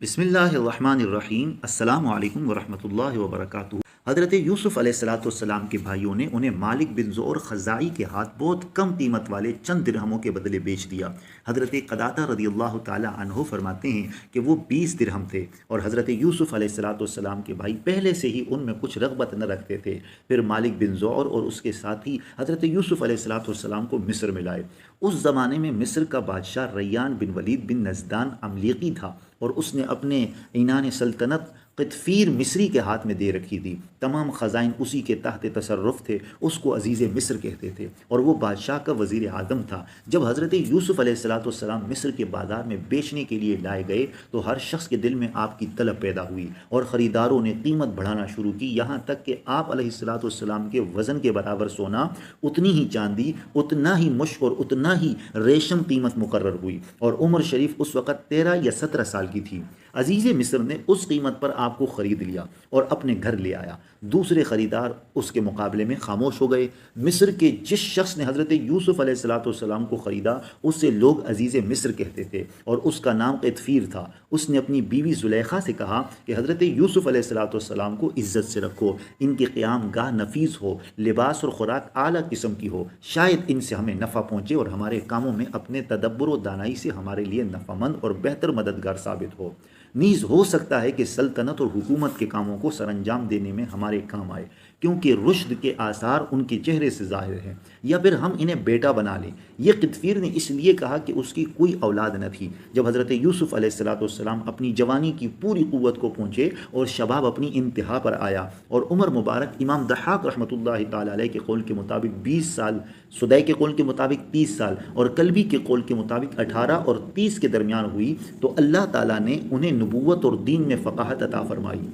بسم اللہ الرحمن الرحیم۔ السلام علیکم ورحمۃ اللہ وبرکاتہ۔ حضرت یوسف علیہ السلام کے بھائیوں نے انہیں مالک بن زور خزائی کے ہاتھ بہت کم قیمت والے چند درہموں کے بدلے بیچ دیا۔ حضرت قتادہ رضی اللہ تعالی عنہ فرماتے ہیں کہ وہ 20 درہم تھے اور حضرت یوسف علیہ السلام کے بھائی پہلے سے ہی ان میں کچھ رغبت نہ رکھتے تھے۔ پھر مالک بن زور اور اس کے ساتھی حضرت یوسف علیہ السلام کو مصر میں لائے۔ اس زمانے میں مصر کا بادشاہ ریان بن ولید بن نزدان عملیقی تھا اور اس نے اپنے عنان سلطنت قطفیر مصری کے ہاتھ میں دے رکھی تھی۔ تمام خزائن اسی کے تحت تصرف تھے۔ اس کو عزیز مصر کہتے تھے اور وہ بادشاہ کا وزیر اعظم تھا۔ جب حضرت یوسف علیہ السلام مصر کے بازار میں بیچنے کے لیے لائے گئے تو ہر شخص کے دل میں آپ کی طلب پیدا ہوئی اور خریداروں نے قیمت بڑھانا شروع کی، یہاں تک کہ آپ علیہ السلام کے وزن کے برابر سونا، اتنی ہی چاندی، اتنا ہی مشک اور اتنا ہی ریشم قیمت مقرر ہوئی، اور عمر شریف اس وقت 13 یا 17 سال کی تھی۔ عزیز مصر نے اس قیمت پر آپ کو خرید لیا اور اپنے گھر لے آیا۔ دوسرے خریدار اس کے مقابلے میں خاموش ہو گئے۔ مصر کے جس شخص نے حضرت یوسف علیہ السلام کو خریدا اسے لوگ عزیز مصر کہتے تھے اور اس کا نام قطفیر تھا۔ اس نے اپنی بیوی زلیخا سے کہا کہ حضرت یوسف علیہ السلام کو عزت سے رکھو، ان کی قیام گاہ نفیس ہو، لباس اور خوراک اعلیٰ قسم کی ہو، شاید ان سے ہمیں نفع پہنچے اور ہمارے کاموں میں اپنے تدبر و دانائی سے ہمارے لیے نفع مند اور بہتر مددگار ثابت ہو۔ نیز ہو سکتا ہے کہ سلطنت اور حکومت کے کاموں کو سر انجام دینے میں ہمارے کام آئے، کیونکہ رشد کے آثار ان کے چہرے سے ظاہر ہیں، یا پھر ہم انہیں بیٹا بنا لیں۔ یہ قطفیر نے اس لیے کہا کہ اس کی کوئی اولاد نہ تھی۔ جب حضرت یوسف علیہ السلام اپنی جوانی کی پوری قوت کو پہنچے اور شباب اپنی انتہا پر آیا اور عمر مبارک امام ضحاک رحمۃ اللہ تعالی علیہ کے قول کے مطابق 20 سال، سدی کے قول کے مطابق 30 سال اور کلبی کے قول کے مطابق 18 اور 30 کے درمیان ہوئی تو اللہ تعالیٰ نے انہیں نبوت اور دین میں فقاہت عطا فرمائی۔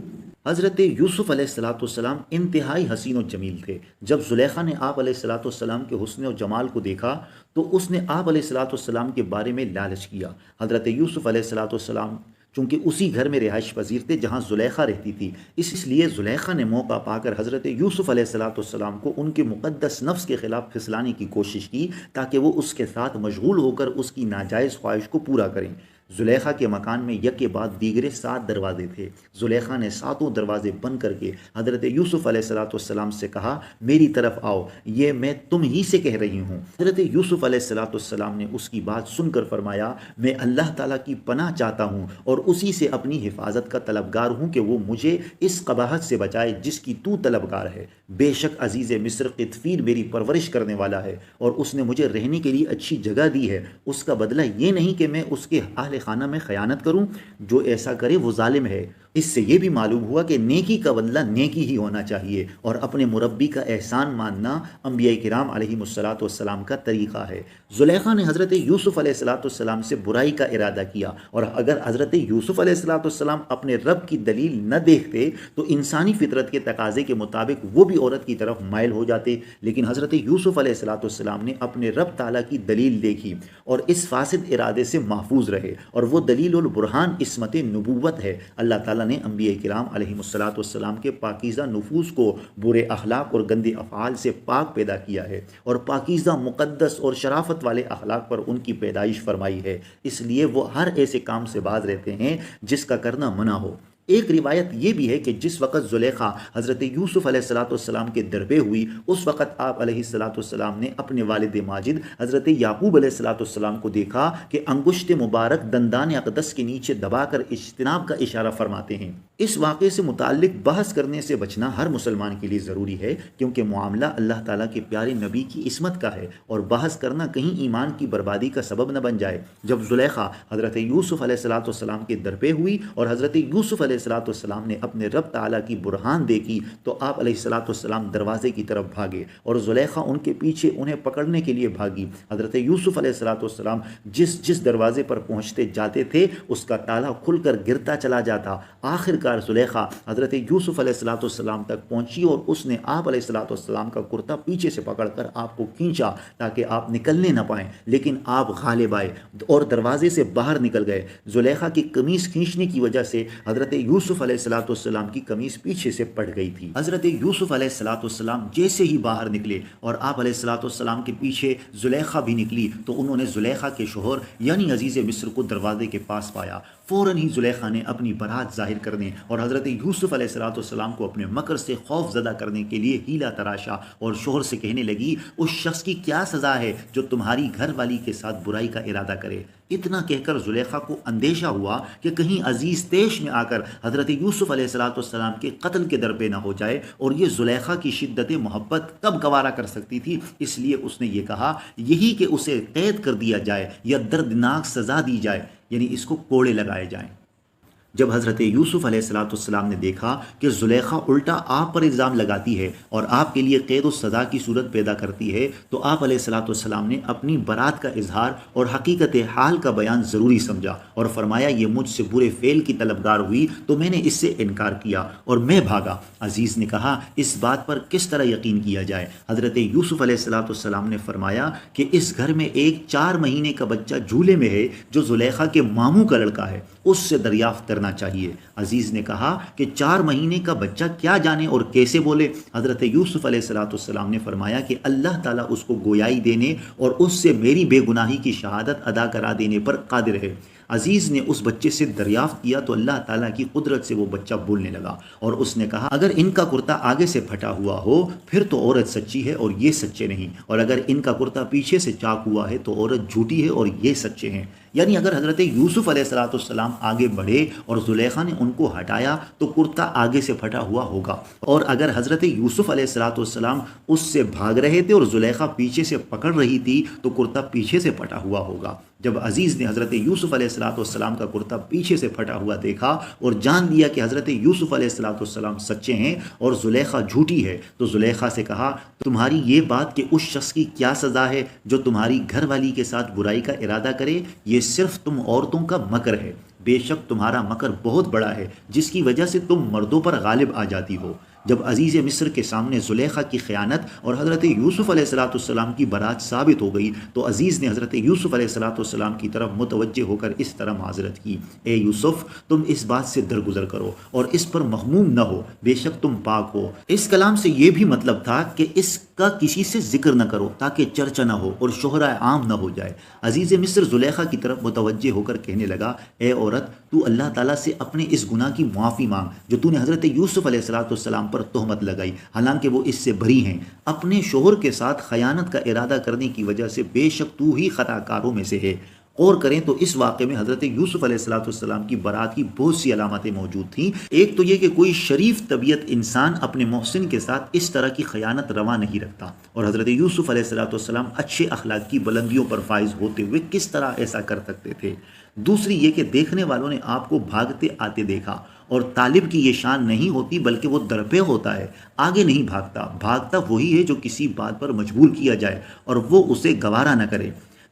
حضرت یوسف علیہ السلام انتہائی حسین و جمیل تھے۔ جب زلیخا نے آپ علیہ السلام کے حسن و جمال کو دیکھا تو اس نے آپ علیہ السلام کے بارے میں لالچ کیا۔ حضرت یوسف علیہ السلام چونکہ اسی گھر میں رہائش پذیر تھے جہاں زلیخا رہتی تھی، اس لیے زلیخا نے موقع پا کر حضرت یوسف علیہ السلام کو ان کے مقدس نفس کے خلاف پھسلانے کی کوشش کی تاکہ وہ اس کے ساتھ مشغول ہو کر اس کی ناجائز خواہش کو پورا کریں۔ زلیخا کے مکان میں یک کے بعد دیگرے 7 دروازے تھے۔ زلیخا نے 7 دروازے بند کر کے حضرت یوسف علیہ السلام سے کہا، میری طرف آؤ، یہ میں تم ہی سے کہہ رہی ہوں۔ حضرت یوسف علیہ السلام نے اس کی بات سن کر فرمایا، میں اللہ تعالیٰ کی پناہ چاہتا ہوں اور اسی سے اپنی حفاظت کا طلبگار ہوں کہ وہ مجھے اس قباحت سے بچائے جس کی تو طلبگار ہے۔ بے شک عزیز مصر قطفیر میری پرورش کرنے والا ہے اور اس نے مجھے رہنے کے لیے اچھی جگہ دی ہے۔ اس کا بدلہ یہ نہیں کہ میں اس کے اہل خانہ میں خیانت کروں، جو ایسا کرے وہ ظالم ہے۔ اس سے یہ بھی معلوم ہوا کہ نیکی کا بدلہ نیکی ہی ہونا چاہیے اور اپنے مربی کا احسان ماننا انبیاء کرام علیہ السلام کا طریقہ ہے۔ زلیخا نے حضرت یوسف علیہ السلام سے برائی کا ارادہ کیا، اور اگر حضرت یوسف علیہ السلام اپنے رب کی دلیل نہ دیکھتے تو انسانی فطرت کے تقاضے کے مطابق وہ بھی عورت کی طرف مائل ہو جاتے، لیکن حضرت یوسف علیہ السلام نے اپنے رب تعالیٰ کی دلیل دیکھی اور اس فاسد ارادے سے محفوظ رہے، اور وہ دلیل البرہان عصمت نبوت ہے۔ اللہ تعالیٰ نے انبیاء کرام علیہ السلام کے پاکیزہ نفوس کو برے اخلاق اور گندے افعال سے پاک پیدا کیا ہے اور پاکیزہ، مقدس اور شرافت والے اخلاق پر ان کی پیدائش فرمائی ہے، اس لیے وہ ہر ایسے کام سے باز رہتے ہیں جس کا کرنا منع ہو۔ ایک روایت یہ بھی ہے کہ جس وقت زلیخا حضرت یوسف علیہ السلام کے درپے ہوئی اس وقت آپ علیہ السلام نے اپنے والد ماجد حضرت یعقوب علیہ السلام کو دیکھا کہ انگشت مبارک دندان اقدس کے نیچے دبا کر اجتناب کا اشارہ فرماتے ہیں۔ اس واقعے سے متعلق بحث کرنے سے بچنا ہر مسلمان کے لیے ضروری ہے، کیونکہ معاملہ اللہ تعالیٰ کے پیارے نبی کی عصمت کا ہے اور بحث کرنا کہیں ایمان کی بربادی کا سبب نہ بن جائے۔ جب زلیخا حضرت یوسف علیہ السلام کے درپے ہوئی اور حضرت یوسف علیہ السلام نے اپنے رب تعالیٰ کی برہان دیکھی تو آپ علیہ السلام دروازے کی طرف بھاگے اور زلیخا ان کے پیچھے انہیں پکڑنے کے لیے بھاگی۔ حضرت یوسف علیہ السلام جس دروازے پر پہنچتے جاتے تھے اس کا تالا کھل کر گرتا چلا جاتا۔ آخر کار زلیخا حضرت یوسف علیہ السلام تک پہنچی اور اس نے آپ علیہ السلام کا کرتا پیچھے سے پکڑ کر آپ کو کھینچا تاکہ آپ نکلنے نہ پائیں، لیکن آپ غالب آئے اور دروازے سے باہر نکل گئے۔ زلیخا کی قمیص کھینچنے کی وجہ سے حضرت یوسف علیہ السلام کی قمیص پیچھے سے پڑ گئی تھی۔ حضرت یوسف علیہ السلام جیسے ہی باہر نکلے اور آپ علیہ السلام کے پیچھے زلیخا بھی نکلی تو انہوں نے زلیخا کے شوہر یعنی عزیز مصر کو دروازے کے پاس پایا۔ فوراً ہی زلیخا نے اپنی برات ظاہر کرنے اور حضرت یوسف علیہ السلام کو اپنے مکر سے خوف زدہ کرنے کے لیے ہیلا تراشا اور شوہر سے کہنے لگی اس شخص کی کیا سزا ہے جو تمہاری گھر والی کے ساتھ برائی کا ارادہ کرے۔ اتنا کہہ کر زلیخا کو اندیشہ ہوا کہ کہیں عزیز طیش میں آ کر حضرت یوسف علیہ السلام کے قتل کے در پہ نہ ہو جائے، اور یہ زلیخا کی شدت محبت کب گوارا کر سکتی تھی، اس لیے اس نے یہ کہا یہی کہ اسے قید کر دیا جائے یا دردناک سزا دی جائے، یعنی اس کو کوڑے لگائے جائیں۔ جب حضرت یوسف علیہ السلام نے دیکھا کہ زلیخا الٹا آپ پر الزام لگاتی ہے اور آپ کے لیے قید و سزا کی صورت پیدا کرتی ہے، تو آپ علیہ السلام نے اپنی برات کا اظہار اور حقیقت حال کا بیان ضروری سمجھا اور فرمایا یہ مجھ سے برے فعل کی طلبگار ہوئی تو میں نے اس سے انکار کیا اور میں بھاگا۔ عزیز نے کہا اس بات پر کس طرح یقین کیا جائے؟ حضرت یوسف علیہ السلام نے فرمایا کہ اس گھر میں ایک 4 مہینے کا بچہ جھولے میں ہے جو زلیخا کے ماموں کا لڑکا ہے، اس سے دریافت کرنا چاہیے۔ عزیز نے کہا کہ 4 مہینے کا بچہ کیا جانے اور کیسے بولے؟ حضرت یوسف علیہ السلام نے فرمایا کہ اللہ تعالیٰ اس کو گویائی دینے اور اس سے میری بے گناہی کی شہادت ادا کرا دینے پر قادر ہے۔ عزیز نے اس بچے سے دریافت کیا تو اللہ تعالیٰ کی قدرت سے وہ بچہ بولنے لگا، اور اس نے کہا اگر ان کا کرتا آگے سے پھٹا ہوا ہو پھر تو عورت سچی ہے اور یہ سچے نہیں، اور اگر ان کا کرتا پیچھے سے چاک ہوا ہے تو عورت جھوٹی ہے اور یہ سچے ہیں۔ یعنی اگر حضرت یوسف علیہ السلام آگے بڑھے اور زلیخا نے ان کو ہٹایا تو کرتا آگے سے پھٹا ہوا ہوگا، اور اگر حضرت یوسف علیہ السلام اس سے بھاگ رہے تھے اور زلیخا پیچھے سے پکڑ رہی تھی تو کرتا پیچھے سے پھٹا ہوا ہوگا۔ جب عزیز نے حضرت یوسف علیہ السلام کا کرتا پیچھے سے پھٹا ہوا دیکھا اور جان لیا کہ حضرت یوسف علیہ السلام سچے ہیں اور زلیخا جھوٹی ہے، تو زلیخا سے کہا تمہاری یہ بات کہ اس شخص کی کیا سزا ہے جو تمہاری گھر والی کے ساتھ برائی کا ارادہ کرے، یہ صرف تم عورتوں کا مکر ہے۔ بے شک تمہارا مکر بہت بڑا ہے جس کی وجہ سے تم مردوں پر غالب آ جاتی ہو۔ جب عزیز مصر کے سامنے زلیخا کی خیانت اور حضرت یوسف علیہ السلام کی برات ثابت ہو گئی تو عزیز نے حضرت یوسف علیہ السلام کی طرف متوجہ ہو کر اس طرح معذرت کی، اے یوسف تم اس بات سے درگزر کرو اور اس پر مغموم نہ ہو، بے شک تم پاک ہو۔ اس کلام سے یہ بھی مطلب تھا کہ اس کا کسی سے ذکر نہ کرو تاکہ چرچا نہ ہو اور شہرہ عام نہ ہو جائے۔ عزیز مصر زلیخا کی طرف متوجہ ہو کر کہنے لگا اے عورت تو اللہ تعالیٰ سے اپنے اس گناہ کی معافی مانگ جو تو نے حضرت یوسف علیہ السلام پر تہمت لگائی، حالانکہ وہ اس سے بری ہیں۔ اپنے شوہر کے ساتھ خیانت کا ارادہ کرنے کی وجہ سے بے شک تو ہی خطا کاروں میں سے ہے۔ غور کریں تو اس واقعے میں حضرت یوسف علیہ السلام کی برات کی بہت سی علامتیں موجود تھیں۔ ایک تو یہ کہ کوئی شریف طبیعت انسان اپنے محسن کے ساتھ اس طرح کی خیانت روا نہیں رکھتا، اور حضرت یوسف علیہ السلام اچھے اخلاق کی بلندیوں پر فائز ہوتے ہوئے کس طرح ایسا کر سکتے تھے۔ دوسری یہ کہ دیکھنے والوں نے آپ کو بھاگتے آتے دیکھا، اور طالب کی یہ شان نہیں ہوتی بلکہ وہ درپے ہوتا ہے، آگے نہیں بھاگتا، بھاگتا وہی ہے جو کسی بات پر مجبور کیا جائے اور وہ اسے گوارا نہ کرے۔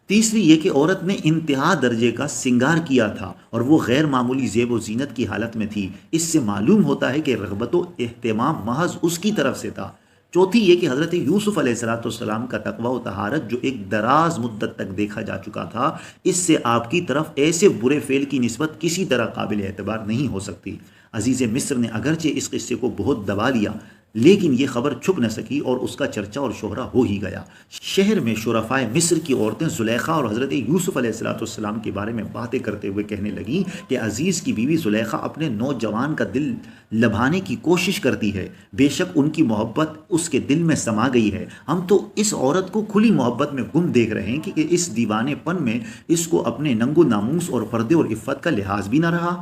تیسری یہ کہ عورت نے انتہا درجے کا سنگار کیا تھا اور وہ غیر معمولی زیب و زینت کی حالت میں تھی، اس سے معلوم ہوتا ہے کہ رغبت و اہتمام محض اس کی طرف سے تھا۔ چوتھی یہ کہ حضرت یوسف علیہ السلام کا تقوی و طہارت جو ایک دراز مدت تک دیکھا جا چکا تھا، اس سے آپ کی طرف ایسے برے فعل کی نسبت کسی طرح قابل اعتبار نہیں ہو سکتی۔ عزیز مصر نے اگرچہ اس قصے کو بہت دبا لیا لیکن یہ خبر چھپ نہ سکی اور اس کا چرچا اور شہرہ ہو ہی گیا۔ شہر میں شرفائے مصر کی عورتیں زلیخا اور حضرت یوسف علیہ السلام کے بارے میں باتیں کرتے ہوئے کہنے لگیں کہ عزیز کی بیوی زلیخا اپنے نوجوان کا دل لبھانے کی کوشش کرتی ہے، بے شک ان کی محبت اس کے دل میں سما گئی ہے۔ ہم تو اس عورت کو کھلی محبت میں گم دیکھ رہے ہیں کہ اس دیوانے پن میں اس کو اپنے ننگ و ناموس اور پردے اور عفت کا لحاظ بھی نہ رہا۔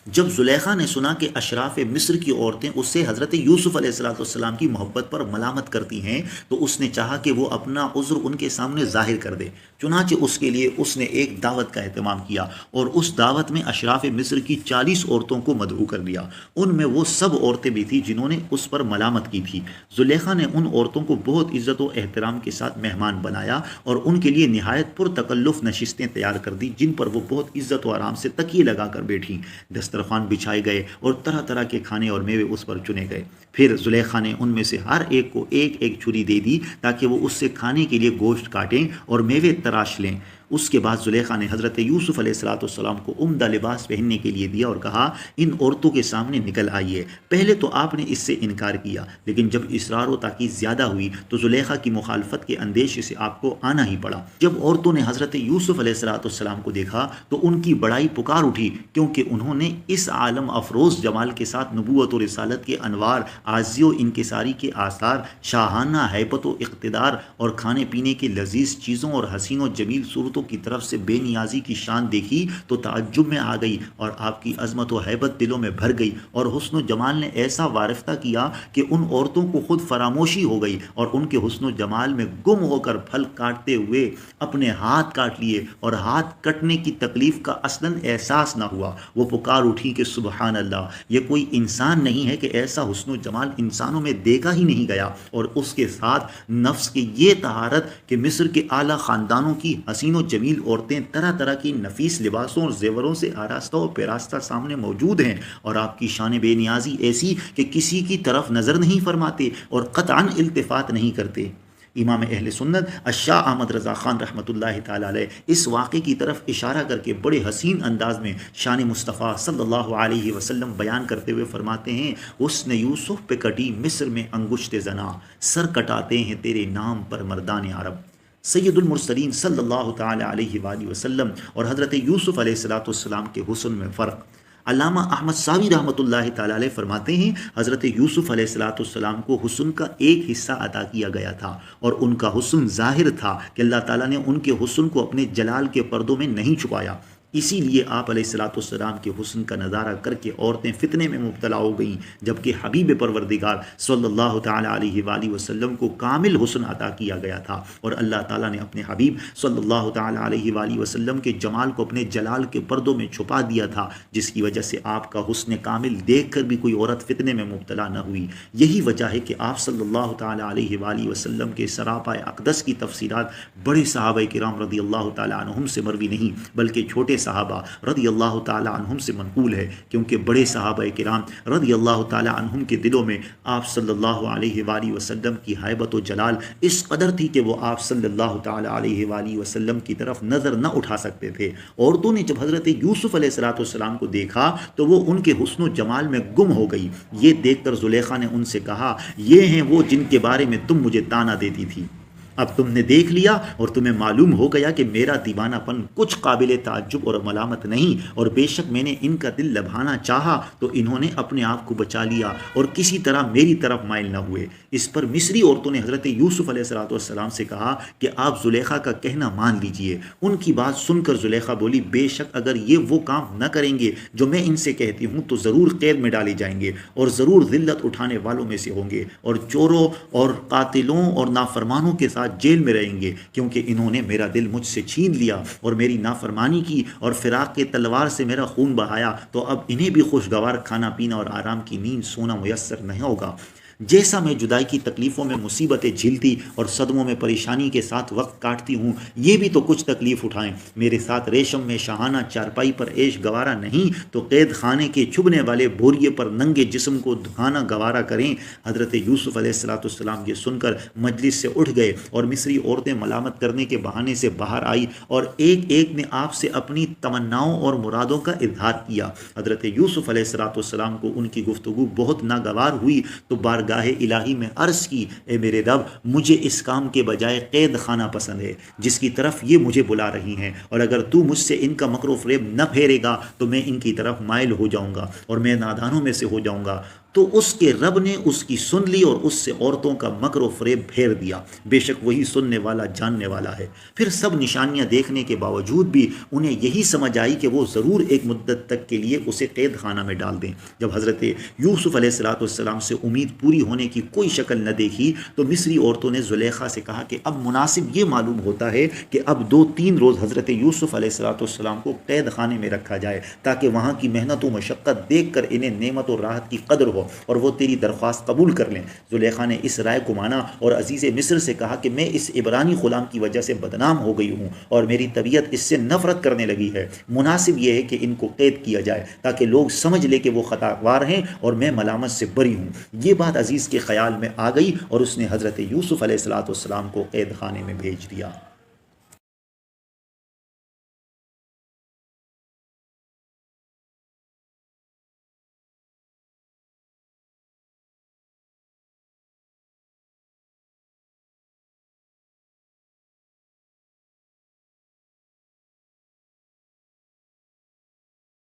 جب زلیخا نے سنا کہ اشراف مصر کی عورتیں اس سے حضرت یوسف علیہ السلام کی محبت پر ملامت کرتی ہیں تو اس نے چاہا کہ وہ اپنا عذر ان کے سامنے ظاہر کر دے، چنانچہ اس کے لیے اس نے ایک دعوت کا اہتمام کیا اور اس دعوت میں اشراف مصر کی 40 عورتوں کو مدعو کر لیا۔ ان میں وہ سب عورتیں بھی تھیں جنہوں نے اس پر ملامت کی تھی۔ زلیخا نے ان عورتوں کو بہت عزت و احترام کے ساتھ مہمان بنایا اور ان کے لیے نہایت پرتکلف نشستیں تیار کر دی جن پر وہ بہت عزت و آرام سے تکیے لگا کر بیٹھیں۔ دسترخوان بچھائے گئے اور طرح طرح کے کھانے اور میوے اس پر چنے گئے۔ پھر زلیخا نے ان میں سے ہر ایک کو ایک ایک چھری دے دی تاکہ وہ اس سے کھانے کے لیے گوشت کاٹیں اور میوے تراش لیں۔ اس کے بعد زلیخا نے حضرت یوسف علیہ السلام کو عمدہ لباس پہننے کے لیے دیا اور کہا ان عورتوں کے سامنے نکل آئیے۔ پہلے تو آپ نے اس سے انکار کیا، لیکن جب اصرار و تاکید زیادہ ہوئی تو زلیخا کی مخالفت کے اندیشے سے آپ کو آنا ہی پڑا۔ جب عورتوں نے حضرت یوسف علیہ السلام کو دیکھا تو ان کی بڑائی پکار اٹھی، کیونکہ انہوں نے اس عالم افروز جمال کے ساتھ نبوت و رسالت کے انوار، عاجزی و انکساری کے آثار، شاہانہ ہیبت و اقتدار اور کھانے پینے کے لذیذ چیزوں اور حسین و جمیل صورتوں کی طرف سے بے نیازی کی شان دیکھی تو تعجب میں آ گئی، اور آپ کی عظمت و ہیبت دلوں میں بھر گئی، اور حسن و جمال نے ایسا وارفتہ کیا کہ ان عورتوں کو خود فراموشی ہو گئی، اور ان کے حسن و جمال میں گم ہو کر پھل کاٹتے ہوئے اپنے ہاتھ کاٹ لیے، اور ہاتھ کٹنے کی تکلیف کا اصلاً احساس نہ ہوا۔ وہ پکار اٹھی کہ سبحان اللہ، یہ کوئی انسان نہیں ہے کہ ایسا حسن و جمال انسانوں میں دیکھا ہی نہیں گیا، اور اس کے ساتھ نفس کی یہ طہارت کہ مصر کے اعلیٰ خاندانوں کی حسین و جمیل عورتیں طرح طرح کی نفیس لباسوں اور زیوروں سے آراستہ و پیراستہ سامنے موجود ہیں، اور آپ کی شان بے نیازی ایسی کہ کسی کی طرف نظر نہیں فرماتے اور قطعاً التفات نہیں کرتے۔ امام اہل سنت الشاہ احمد رضا خان رحمۃ اللہ تعالی علیہ اس واقعے کی طرف اشارہ کر کے بڑے حسین انداز میں شان مصطفیٰ صلی اللہ علیہ وسلم بیان کرتے ہوئے فرماتے ہیں، حسن یوسف پہ کٹی مصر میں انگشت زنا، سر کٹاتے ہیں تیرے نام پر مردان عرب۔ سید المرسلین صلی اللہ تعالی علیہ وآلہ وسلم اور حضرت یوسف علیہ السلام کے حسن میں فرق۔ علامہ احمد ساوی رحمۃ اللہ تعالی علیہ فرماتے ہیں، حضرت یوسف علیہ السلام کو حسن کا ایک حصہ عطا کیا گیا تھا، اور ان کا حسن ظاہر تھا کہ اللہ تعالیٰ نے ان کے حسن کو اپنے جلال کے پردوں میں نہیں چھپایا۔ اسی لیے آپ علیہ السلام کے حسن کا نظارہ کر کے عورتیں فتنے میں مبتلا ہو گئیں، جبکہ حبیب پروردگار صلی اللہ تعالی علیہ وآلہ وسلم کو کامل حسن عطا کیا گیا تھا، اور اللہ تعالیٰ نے اپنے حبیب صلی اللہ تعالی علیہ وآلہ وسلم کے جمال کو اپنے جلال کے پردوں میں چھپا دیا تھا، جس کی وجہ سے آپ کا حسن کامل دیکھ کر بھی کوئی عورت فتنے میں مبتلا نہ ہوئی۔ یہی وجہ ہے کہ آپ صلی اللہ تعالی علیہ وآلہ وسلم کے سراپا اقدس کی تفسیرات بڑے صحابہ کرام رضی اللہ تعالی عنہم سے مروی نہیں، بلکہ چھوٹے صحابہ رضی اللہ تعالی عنہم سے منقول ہے، کیونکہ بڑے صحابہ کرام رضی اللہ تعالی عنہم کے دلوں میں آپ صلی اللہ علیہ وآلہ وسلم کی ہیبت و جلال اس قدر تھی کہ وہ آپ صلی اللہ تعالی علیہ وآلہ وسلم کی طرف نظر نہ اٹھا سکتے تھے۔ عورتوں نے جب حضرت یوسف علیہ السلام کو دیکھا تو وہ ان کے حسن و جمال میں گم ہو گئی۔ یہ دیکھ کر زلیخا نے ان سے کہا، یہ ہیں وہ جن کے بارے میں تم مجھے طعنہ دیتی تھی، اب تم نے دیکھ لیا اور تمہیں معلوم ہو گیا کہ میرا دیوانہ پن کچھ قابل تعجب اور ملامت نہیں، اور بے شک میں نے ان کا دل لبھانا چاہا تو انہوں نے اپنے آپ کو بچا لیا اور کسی طرح میری طرف مائل نہ ہوئے۔ اس پر مصری عورتوں نے حضرت یوسف علیہ السلام سے کہا کہ آپ زلیخا کا کہنا مان لیجئے۔ ان کی بات سن کر زلیخا بولی، بے شک اگر یہ وہ کام نہ کریں گے جو میں ان سے کہتی ہوں تو ضرور قید میں ڈالے جائیں گے، اور ضرور ذلت اٹھانے والوں میں سے ہوں گے، اور چوروں اور قاتلوں اور نافرمانوں کے ساتھ جیل میں رہیں گے، کیونکہ انہوں نے میرا دل مجھ سے چھین لیا اور میری نافرمانی کی اور فراق کے تلوار سے میرا خون بہایا، تو اب انہیں بھی خوشگوار کھانا پینا اور آرام کی نیند سونا میسر نہیں ہوگا۔ جیسا میں جدائی کی تکلیفوں میں مصیبتیں جھیلتی اور صدموں میں پریشانی کے ساتھ وقت کاٹتی ہوں، یہ بھی تو کچھ تکلیف اٹھائیں۔ میرے ساتھ ریشم میں شاہانہ چارپائی پر عیش گوارا نہیں تو قید خانے کے چبھنے والے بوریے پر ننگے جسم کو دھانا گوارا کریں۔ حضرت یوسف علیہ السلام یہ سن کر مجلس سے اٹھ گئے، اور مصری عورتیں ملامت کرنے کے بہانے سے باہر آئی، اور ایک ایک نے آپ سے اپنی تمناؤں اور مرادوں کا اظہار کیا۔ حضرت یوسف علیہ السلام کو ان کی گفتگو بہت ناگوار ہوئی تو بارگاہ الہی میں عرض کی، اے میرے رب، مجھے اس کام کے بجائے قید خانہ پسند ہے جس کی طرف یہ مجھے بلا رہی ہیں، اور اگر تو مجھ سے ان کا مکر و فریب نہ پھیرے گا تو میں ان کی طرف مائل ہو جاؤں گا اور میں نادانوں میں سے ہو جاؤں گا۔ تو اس کے رب نے اس کی سن لی اور اس سے عورتوں کا مکر و فریب پھیر دیا، بے شک وہی سننے والا جاننے والا ہے۔ پھر سب نشانیاں دیکھنے کے باوجود بھی انہیں یہی سمجھ آئی کہ وہ ضرور ایک مدت تک کے لیے اسے قید خانہ میں ڈال دیں۔ جب حضرت یوسف علیہ السلام سے امید پوری ہونے کی کوئی شکل نہ دیکھی تو مصری عورتوں نے زلیخا سے کہا کہ اب مناسب یہ معلوم ہوتا ہے کہ اب 2-3 روز حضرت یوسف علیہ السلام کو قید خانے میں رکھا جائے، تاکہ وہاں کی محنت و مشقت دیکھ کر انہیں نعمت و راحت کی قدر ہو اور وہ تیری درخواست قبول کر لیں۔ زلیخا نے اس رائے کو مانا اور عزیز مصر سے کہا کہ میں اس عبرانی غلام کی وجہ سے بدنام ہو گئی ہوں اور میری طبیعت اس سے نفرت کرنے لگی ہے، مناسب یہ ہے کہ ان کو قید کیا جائے تاکہ لوگ سمجھ لے کہ وہ خطاوار ہیں اور میں ملامت سے بری ہوں۔ یہ بات عزیز کے خیال میں آ گئی اور اس نے حضرت یوسف علیہ السلام کو قید خانے میں بھیج دیا۔